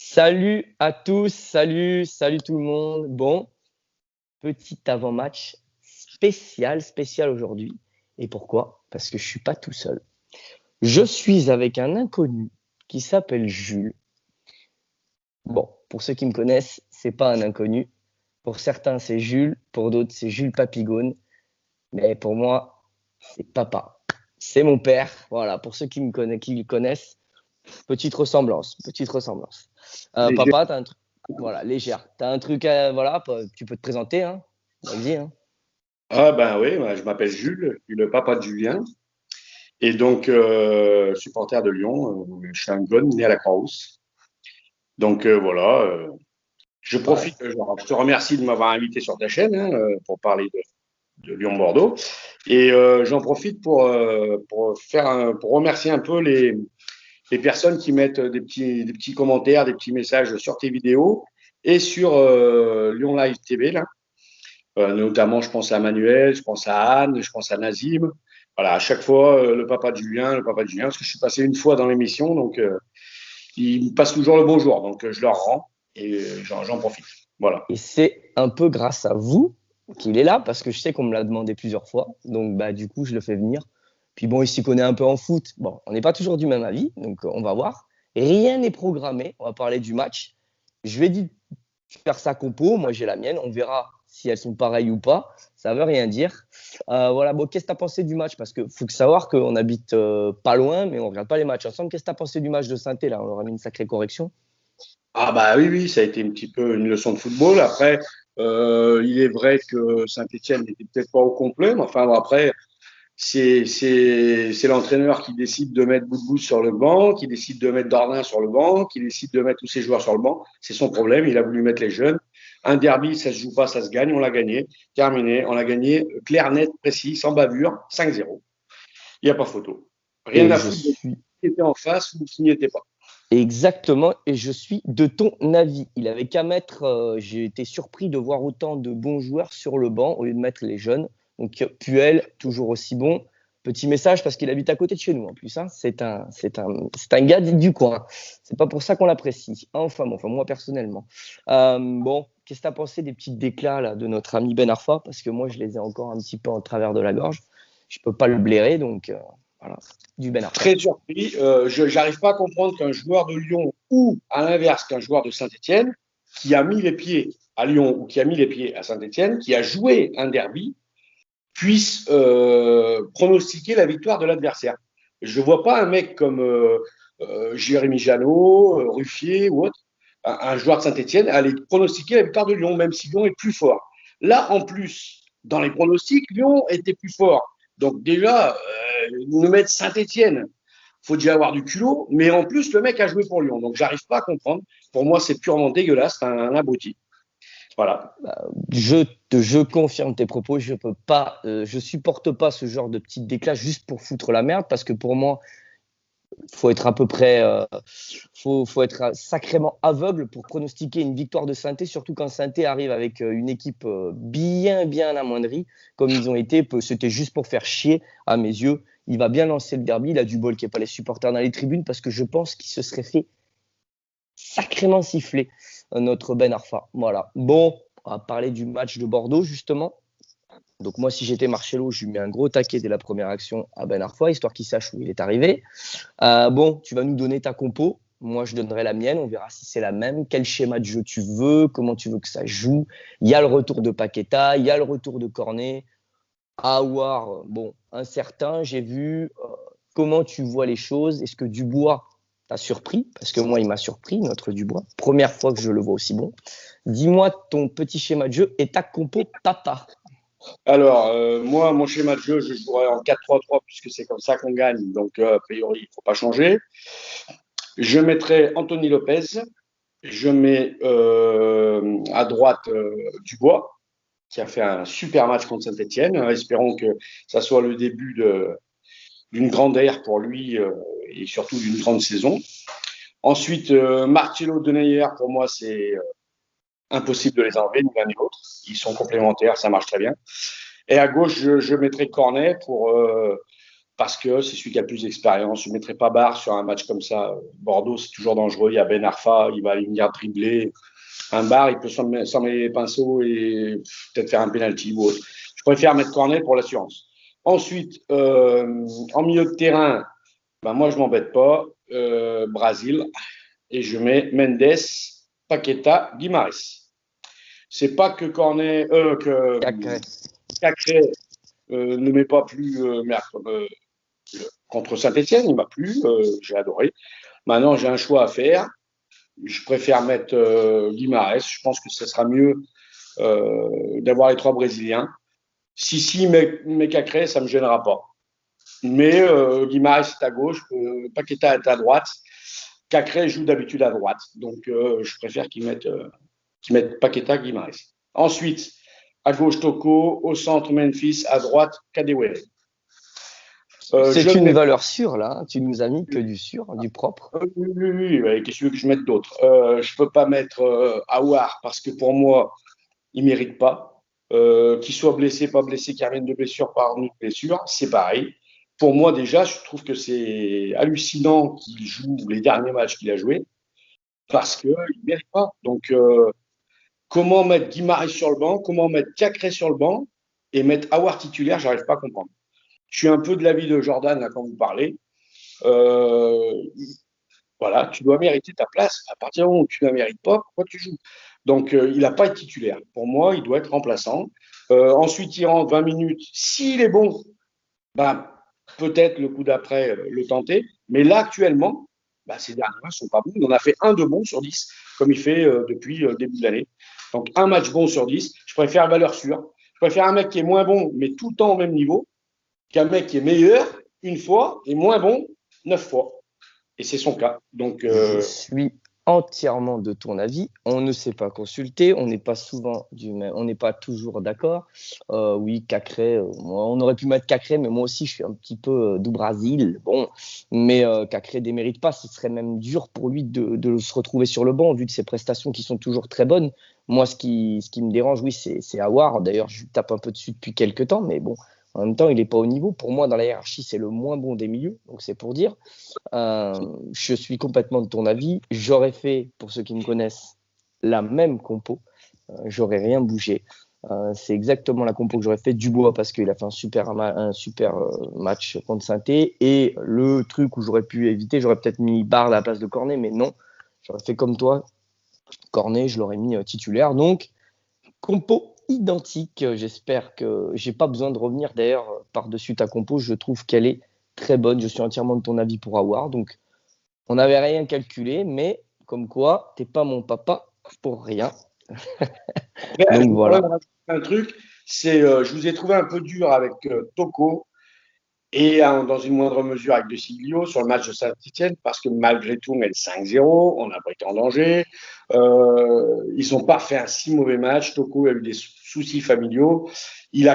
Salut à tous, salut tout le monde. Bon, petit avant-match spécial aujourd'hui. Et pourquoi? Parce que je suis pas tout seul. Je suis avec un inconnu qui s'appelle Jules. Bon, pour ceux qui me connaissent, c'est pas un inconnu. Pour certains, c'est Jules, pour d'autres, c'est Jules Papigone. Mais pour moi, c'est papa. C'est mon père. Voilà, pour ceux qui le connaissent, petite ressemblance. Léger. Papa, t'as un truc, voilà, légère. T'as un truc, voilà, tu peux te présenter, hein. Vas-y, hein. Ah ben oui, moi, je m'appelle Jules, je suis le papa de Julien. Et donc, supporter de Lyon, je suis un gosse né à la Croix-Rousse. Donc voilà, je Ouais. profite, je te remercie de m'avoir invité sur ta chaîne pour parler de Lyon-Bordeaux. Et j'en profite pour remercier un peu les personnes qui mettent des petits commentaires, des petits messages sur tes vidéos et sur Lyon Live TV, là. Notamment, je pense à Manuel, je pense à Anne, je pense à Nazim. Voilà, à chaque fois, le papa de Julien, parce que je suis passé une fois dans l'émission, donc ils me passent toujours le bonjour. Donc je leur rends et j'en profite. Voilà. Et c'est un peu grâce à vous qu'il est là, parce que je sais qu'on me l'a demandé plusieurs fois. Donc, bah, du coup, je le fais venir. Puis bon, il s'y connaît un peu en foot. Bon, on n'est pas toujours du même avis, donc on va voir. Et rien n'est programmé. On va parler du match. Je lui ai dit de faire sa compo. Moi, j'ai la mienne. On verra si elles sont pareilles ou pas. Ça veut rien dire. Voilà. Bon, qu'est-ce que tu as pensé du match? Parce qu'il faut savoir qu'on habite pas loin, mais on ne regarde pas les matchs ensemble. Qu'est-ce que tu as pensé du match de Saint-Étienne là? On leur a mis une sacrée correction. Ah bah oui, oui, ça a été un petit peu une leçon de football. Après, il est vrai que Saint-Étienne n'était peut-être pas au complet, mais enfin bon, après, c'est l'entraîneur qui décide de mettre Bout sur le banc, qui décide de mettre Dordain sur le banc, qui décide de mettre tous ses joueurs sur le banc. C'est son problème. Il a voulu mettre les jeunes. Un derby, ça se joue pas, ça se gagne. On l'a gagné. Terminé. On l'a gagné clair, net, précis, sans bavure, 5-0. Il n'y a pas photo. Rien Et à je foutre de suis qui était en face ou qui n'y était pas. exactement, et je suis de ton avis. Il avait qu'à mettre, j'ai été surpris de voir autant de bons joueurs sur le banc au lieu de mettre les jeunes. Donc Puel, toujours aussi bon. Petit message parce qu'il habite à côté de chez nous en plus, hein. C'est un gars du coin. C'est pas pour ça qu'on l'apprécie. Enfin moi personnellement. Bon, qu'est-ce que tu as pensé des petits déclats là, de notre ami Ben Arfa? Parce que moi je les ai encore un petit peu en travers de la gorge. Je peux pas le blairer, donc voilà, du Ben Arfa. Très surpris. Je n'arrive pas à comprendre qu'un joueur de Lyon ou, à l'inverse, qu'un joueur de Saint-Etienne, qui a mis les pieds à Lyon ou qui a mis les pieds à Saint-Etienne, qui a joué un derby, puisse pronostiquer la victoire de l'adversaire. Je ne vois pas un mec comme Jérémy Janot, Ruffier ou autre, un joueur de Saint-Etienne, aller pronostiquer la victoire de Lyon, même si Lyon est plus fort. Là, en plus, dans les pronostics, Lyon était plus fort. Donc déjà, nous mettre Saint-Etienne, faut déjà avoir du culot, mais en plus, le mec a joué pour Lyon. Donc, j'arrive pas à comprendre. Pour moi, c'est purement dégueulasse, un abruti. Voilà. Je confirme tes propos. Je peux pas, je supporte pas ce genre de petits déclats juste pour foutre la merde parce que pour moi, faut être à peu près, faut être sacrément aveugle pour pronostiquer une victoire de Saint-Étienne, surtout quand Saint-Étienne arrive avec une équipe bien amoindrie comme ils ont été. C'était juste pour faire chier à mes yeux. Il va bien lancer le derby. Il a du bol qu'il n'y ait pas les supporters dans les tribunes parce que je pense qu'il se serait fait sacrément siffler notre Ben Arfa. Voilà. Bon, on va parler du match de Bordeaux, justement. Donc moi, si j'étais Marcelo, je lui mets un gros taquet dès la première action à Ben Arfa, histoire qu'il sache où il est arrivé. Bon, tu vas nous donner ta compo. Moi, je donnerai la mienne. On verra si c'est la même. Quel schéma de jeu tu veux, comment tu veux que ça joue. Il y a le retour de Paqueta, il y a le retour de Cornet. Aouar, bon, incertain. J'ai vu comment tu vois les choses. Est-ce que Dubois t'a surpris? Parce que moi, il m'a surpris, notre Dubois. Première fois que je le vois aussi bon. Dis-moi ton petit schéma de jeu et ta compo papa. Alors, moi, mon schéma de jeu, je jouerai en 4-3-3 puisque c'est comme ça qu'on gagne. Donc, a priori, il ne faut pas changer. Je mettrai Anthony Lopez. Je mets à droite Dubois, qui a fait un super match contre Saint-Etienne. Espérons que ça soit le début d'une grande ère pour lui et surtout d'une grande saison. Ensuite, Marcelo Denayer, pour moi, c'est impossible de les enlever, ni l'un ni l'autre. Ils sont complémentaires, ça marche très bien. Et à gauche, je mettrai Cornet parce que c'est celui qui a le plus d'expérience. Je ne mettrai pas Barre sur un match comme ça. Bordeaux, c'est toujours dangereux. Il y a Ben Arfa, il va aller venir dribbler. Un Barre, il peut s'en mêler les pinceaux et peut-être faire un penalty ou autre. Je préfère mettre Cornet pour l'assurance. Ensuite, en milieu de terrain, ben moi, je ne m'embête pas. Brésil. Et je mets Mendes, Paqueta, Guimarães. C'est pas que Cornet, que Cacré ne met pas plus contre Saint-Etienne, il m'a plu, j'ai adoré. Maintenant, j'ai un choix à faire. Je préfère mettre Guimarães. Je pense que ce sera mieux d'avoir les 3 Brésiliens. Si met Cacré, ça ne me gênera pas. Mais Guimarães est à gauche, Paqueta est à droite. Cacré joue d'habitude à droite. Donc, je préfère qu'ils mettent Paqueta, Guimarães. Ensuite, à gauche, Toko. Au centre, Memphis. À droite, Kadewere. C'est une valeur sûre, là. Tu nous as mis que du sûr, du propre. Oui. Qu'est-ce que tu veux que je mette d'autre? Je peux pas mettre Aouar parce que pour moi, il mérite pas. Qu'il soit blessé, pas blessé, qu'il revienne de blessure par une blessure, c'est pareil. Pour moi, déjà, je trouve que c'est hallucinant qu'il joue les derniers matchs qu'il a joués parce qu'il ne mérite pas. Donc, comment mettre Guimarães sur le banc? Comment mettre Cacré sur le banc? Et mettre Aouar titulaire, j'arrive pas à comprendre. Je suis un peu de l'avis de Jordan là, quand vous parlez. Voilà, tu dois mériter ta place. À partir du moment où tu ne la mérites pas, pourquoi tu joues? Donc, il n'a pas été titulaire. Pour moi, il doit être remplaçant. Ensuite, il rentre 20 minutes. S'il est bon, ben, peut-être le coup d'après le tenter. Mais là, actuellement, ces derniers matchs ne sont pas bons. Il en a fait un de bon sur 10, comme il fait depuis le début de l'année. Donc, un match bon sur 10. Je préfère valeur sûre. Je préfère un mec qui est moins bon, mais tout le temps au même niveau, qu'un mec qui est meilleur une fois et moins bon 9 fois. Et c'est son cas. Donc, je suis entièrement de ton avis. On ne s'est pas consulté, on n'est pas on n'est pas toujours d'accord. Oui, Cacré, on aurait pu mettre Cacré, mais moi aussi je suis un petit peu du Brésil. Bon, mais Cacré démérite pas. Ce serait même dur pour lui de se retrouver sur le banc vu de ses prestations qui sont toujours très bonnes. Moi, ce qui me dérange, oui, c'est Aouar. D'ailleurs, je lui tape un peu dessus depuis quelques temps, mais bon. En même temps, il n'est pas au niveau. Pour moi, dans la hiérarchie, c'est le moins bon des milieux. Donc, c'est pour dire. Je suis complètement de ton avis. J'aurais fait, pour ceux qui me connaissent, la même compo. J'aurais rien bougé. C'est exactement la compo que j'aurais fait. Dubois, parce qu'il a fait un super match contre Saint-Étienne. Et le truc où j'aurais pu éviter, j'aurais peut-être mis Barre à la place de Cornet, mais non. J'aurais fait comme toi. Cornet, je l'aurais mis titulaire. Donc, compo identique. J'espère que j'ai pas besoin de revenir d'ailleurs par-dessus ta compo. Je trouve qu'elle est très bonne. Je suis entièrement de ton avis pour Aouar. Donc, on n'avait rien calculé, mais comme quoi, t'es pas mon papa pour rien. Donc voilà. Un truc, c'est je vous ai trouvé un peu dur avec Toko et dans une moindre mesure avec De Siglio sur le match de Saint-Etienne parce que malgré tout, on est 5-0, on n'a pas été en danger. Ils n'ont pas fait un si mauvais match. Toko a eu des soucis familiaux. Il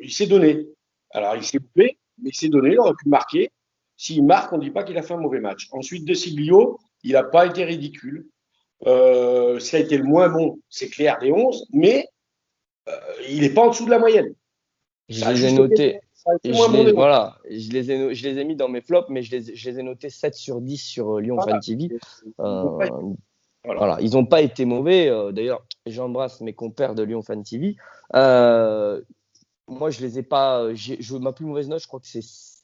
s'est donné. Alors, il s'est coupé, mais il s'est donné, il aurait pu marquer. S'il marque, on ne dit pas qu'il a fait un mauvais match. Ensuite, De Siglio, il n'a pas été ridicule. Ça a été le moins bon, c'est clair, des 11, mais il n'est pas en dessous de la moyenne. Je les ai notés. Je les ai mis dans mes flops, mais je les ai notés 7 sur 10 sur Lyon Fan TV. Voilà. Ils n'ont pas été mauvais. D'ailleurs, j'embrasse mes compères de Lyon Fan TV. Moi, je les ai pas. Ma plus mauvaise note, je crois que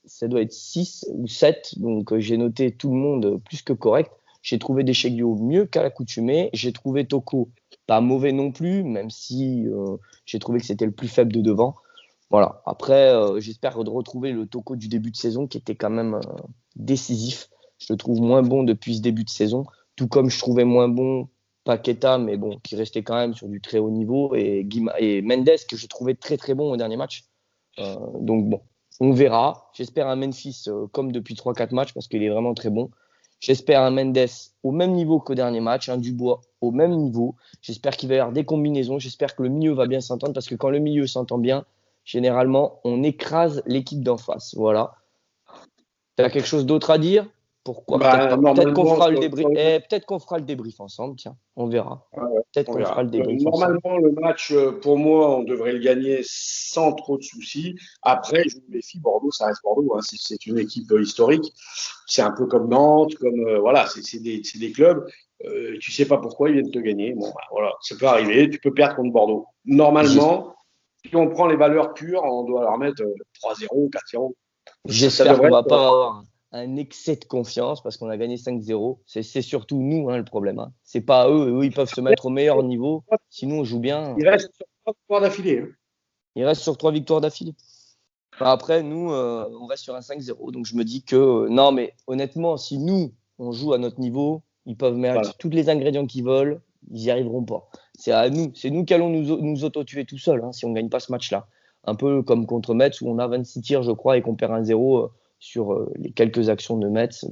ça doit être 6 ou 7. Donc, j'ai noté tout le monde plus que correct. J'ai trouvé Deschegno mieux qu'à l'accoutumée. J'ai trouvé Toko pas mauvais non plus, même si j'ai trouvé que c'était le plus faible de devant. Voilà. Après, j'espère retrouver le Toko du début de saison qui était quand même décisif. Je le trouve moins bon depuis ce début de saison, tout comme je trouvais moins bon Paqueta, mais bon, qui restait quand même sur du très haut niveau, et Mendes, que je trouvais très très bon au dernier match. Donc bon, on verra. J'espère un Memphis comme depuis 3-4 matchs, parce qu'il est vraiment très bon. J'espère un Mendes au même niveau qu'au dernier match, un Dubois au même niveau. J'espère qu'il va y avoir des combinaisons. J'espère que le milieu va bien s'entendre, parce que quand le milieu s'entend bien, généralement, on écrase l'équipe d'en face. Voilà. Tu as quelque chose d'autre à dire? Pourquoi? Bah, Peut-être qu'on normalement, fera le débrief. Peut-être qu'on fera le débrief ensemble, tiens, on verra. Peut-être on qu'on fera verra. le débrief ensemble. Normalement, le match, pour moi, on devrait le gagner sans trop de soucis. Après, je me méfie, Bordeaux, ça reste Bordeaux, hein. C'est une équipe historique. C'est un peu comme Nantes, voilà, c'est des clubs. Tu sais pas pourquoi ils viennent te gagner. Bon, bah, voilà, ça peut arriver. Tu peux perdre contre Bordeaux. Normalement, si on prend les valeurs pures, on doit leur mettre 3-0, 4-0. Ça J'espère qu'on devrait va être. pas avoir un excès de confiance parce qu'on a gagné 5-0. C'est surtout nous le problème. Hein. C'est pas eux. Eux, ils peuvent se mettre au meilleur niveau. Sinon, on joue bien. Il reste sur 3 victoires d'affilée. Hein. Il reste sur 3 victoires d'affilée. Après, nous, on reste sur un 5-0. Donc, je me dis que non, mais honnêtement, si nous, on joue à notre niveau, ils peuvent mettre Voilà. tous les ingrédients qu'ils veulent. Ils n'y arriveront pas. C'est à nous. C'est nous qui allons nous auto-tuer tout seuls si on ne gagne pas ce match-là. Un peu comme contre Metz où on a 26 tirs, je crois, et qu'on perd 1-0 sur les quelques actions de Metz.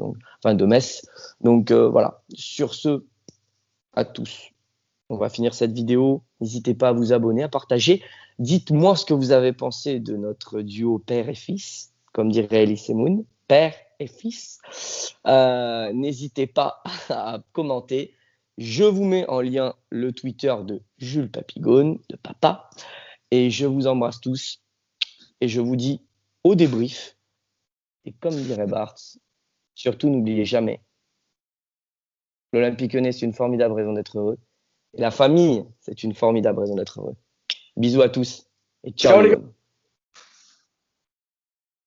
De Metz. Donc, voilà. Sur ce, à tous. On va finir cette vidéo. N'hésitez pas à vous abonner, à partager. Dites-moi ce que vous avez pensé de notre duo père et fils, comme dirait Elie Semoun, père et fils. N'hésitez pas à commenter. Je vous mets en lien le Twitter de Jules Papigone, de papa. Et je vous embrasse tous. Et je vous dis au débrief. Et comme dirait Bart, surtout n'oubliez jamais, l'Olympique Lyonnais, c'est une formidable raison d'être heureux. Et la famille, c'est une formidable raison d'être heureux. Bisous à tous et ciao, Ciao les les gars. gars.